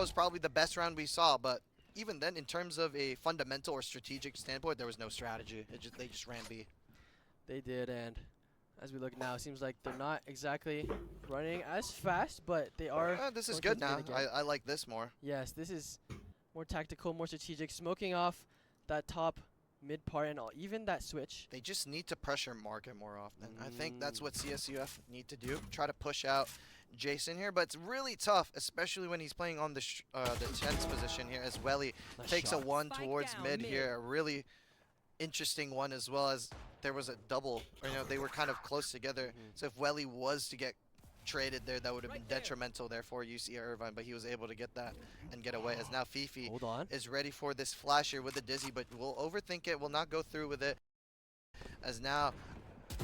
was probably the best round we saw, but even then, in terms of a fundamental or strategic standpoint, there was no strategy. They just ran B. They did, and as we look now, it seems like they're not exactly running as fast, but they are. This is going good towards mid now. again. I like this more. Yes, this is more tactical, more strategic, smoking off that top mid part and all, even that switch. They just need to pressure market more often. I think that's what CSUF need to do. Try to push out Jason here, but it's really tough, especially when he's playing on the 10th position here as Welly takes a one towards mid here. A really interesting one, as well as there was a double, or, they were kind of close together. So if Welly was to get traded there, that would have been detrimental there for UC Irvine, but he was able to get that and get away, as now Fifi is ready for this flash here with the Dizzy, but will overthink it, will not go through with it, as now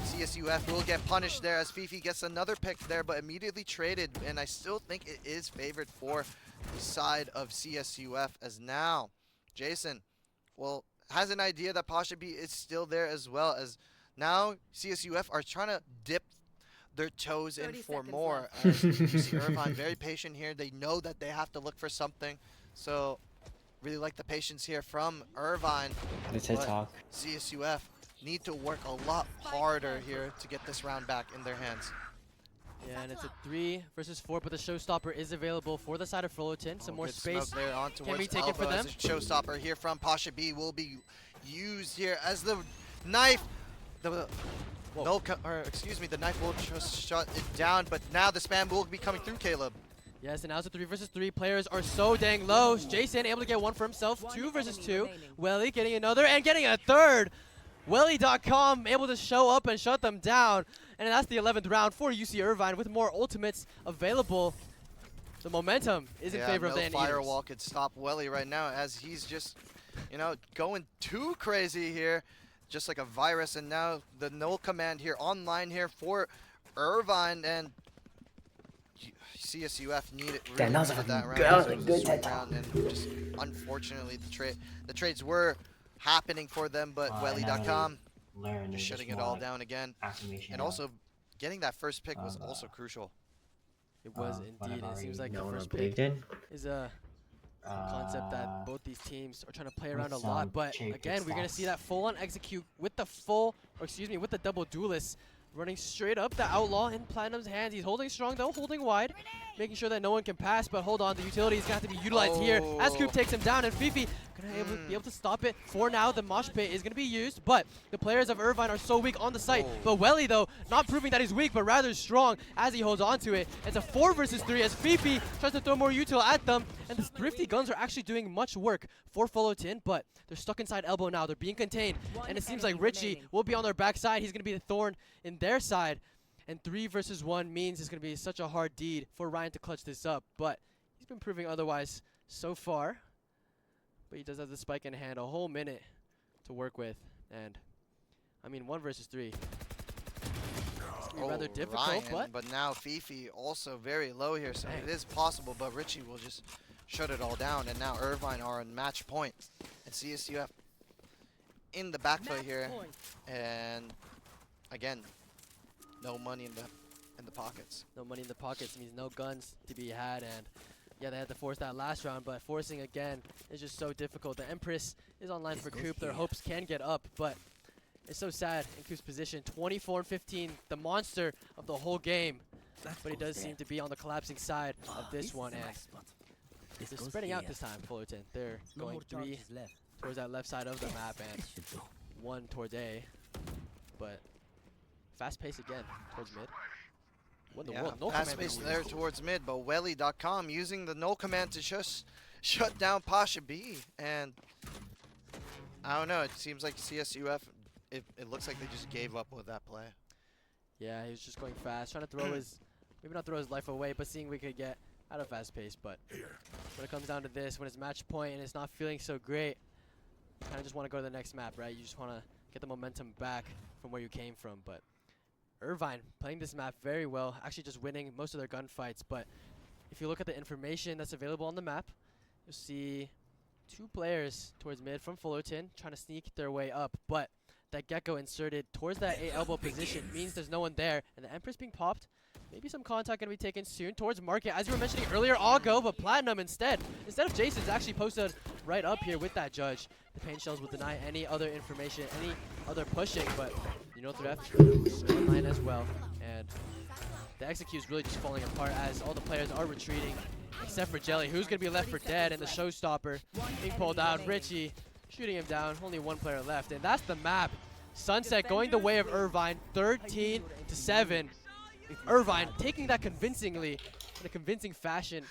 CSUF will get punished there as Fifi gets another pick there, but immediately traded, and I still think it is favored for the side of CSUF, as now Jason, well, has an idea that Pasha B is still there, as well as now CSUF are trying to dip their toes in for more. You see Irvine very patient here. They know that they have to look for something. So really like the patience here from Irvine. CSUF need to work a lot harder here to get this round back in their hands. Yeah, and it's a 3 versus 4, but the showstopper is available for the side of Fullerton. Some more space. There on Can we take it for them? Showstopper here from Pasha B will be used here as the knife. The knife will just shut it down, but now the spam will be coming through, Caleb. Yes, and now it's a 3 versus 3. Players are so dang low. Jason able to get one for himself. 2 versus 2. Welly getting another and getting a third. Welly.com able to show up and shut them down. And that's the 11th round for UC Irvine with more ultimates available. The momentum is in favor of the Anteaters. Firewall could stop Welly right now, as he's just, going too crazy here. Just like a virus, and now the null command here online here for Irvine, and CSUF need it really needed that round. And just unfortunately the trades were happening for them, but Welly.com just shutting it all down again. And also getting that first pick was also crucial. It was indeed. It seems like the first pick is a concept that both these teams are trying to play around a lot, but again, we're going to see that full-on execute with the with the double duelist running straight up the Outlaw in Platinum's hands. He's holding strong though, holding wide, making sure that no one can pass, but hold on, the utility is going to have to be utilized here as Scoop takes him down, and Fifi going to be able to stop it. For now, the mosh pit is going to be used, but the players of Irvine are so weak on the site. But Welly, though, not proving that he's weak, but rather strong as he holds on to it. It's a 4 versus 3 as Fifi tries to throw more util at them, and the thrifty guns are actually doing much work for Fullerton, but they're stuck inside elbow now. They're being contained, and it seems like Richie will be on their backside. He's going to be the thorn in their side, and 3 versus 1 means it's going to be such a hard deed for Ryan to clutch this up, but he's been proving otherwise so far. But he does have the spike in hand, a whole minute to work with, and I mean 1 versus 3. It's gonna be rather difficult, Ryan, but now Fifi also very low here, so it is possible, but Richie will just shut it all down, and now Irvine are on match point, and CSUF in the back foot here, and again, no money in the pockets. No money in the pockets means no guns to be had, and yeah, they had to force that last round, but forcing again is just so difficult. The Empress is online for Coop. Their hopes can get up, but it's so sad in Coop's position. 24-15, the monster of the whole game, but he does seem to be on the collapsing side of this one, and they're spreading out this time, Fullerton. They're going 3 towards that left side of the map and 1 towards A, but fast pace again towards mid. Fast pace there towards mid, but Welly.com using the null command to just shut down Pasha B, and I don't know, it seems like CSUF, it looks like they just gave up with that play. Yeah, he was just going fast, trying to throw his, maybe not throw his life away, but seeing we could get out of fast pace. But when it comes down to this, when it's match point and it's not feeling so great, you kind of just want to go to the next map, right? You just want to get the momentum back from where you came from, but Irvine playing this map very well, actually just winning most of their gunfights. But if you look at the information that's available on the map, you'll see 2 players towards mid from Fullerton trying to sneak their way up, but that Gecko inserted towards that A elbow position means there's no one there, and the Empress being popped maybe some contact going to be taken soon towards Market. As you were mentioning earlier, all go, but Platinum instead of Jason's actually posted right up here with that judge. The paint shells will deny any other information, any other pushing, but you know 2F online as well. And the execute is really just falling apart as all the players are retreating, except for Jelly, who's going to be left for dead, and the showstopper being pulled out. Richie shooting him down, only one player left, and that's the map. Sunset going the way of Irvine, 13-7. Irvine taking that convincingly, in a convincing fashion.